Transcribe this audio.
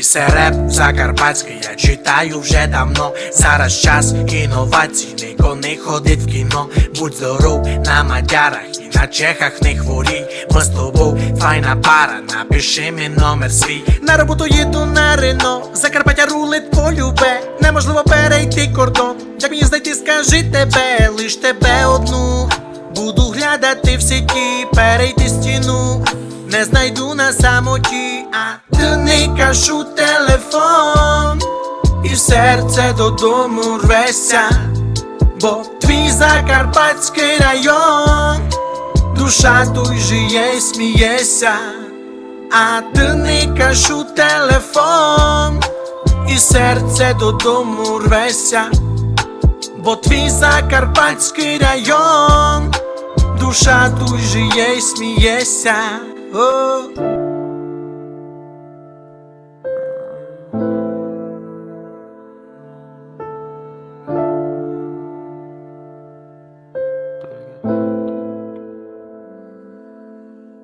Це реп закарпатський, я читаю вже давно. Зараз час інновацій, ніхто не ходить в кіно. Будь здоров на мадярах і на чехах не хворій. Ми з тобою файна пара, напиши мій номер свій. На роботу їду на Рено, Закарпаття рулить полюбе. Неможливо перейти кордон, як мені знайти, скажи тебе, лиш тебе одну. Буду глядати в сіті, перейти стіну. Не знайду на самоті, а ти не кажу телефон. І в серце додому рвеся, бо твій закарпатський район. Душа той жиє й сміється, а ти не кажу телефон. І серце додому рвеся, бо твій закарпатський район. Душа той жиє й сміється.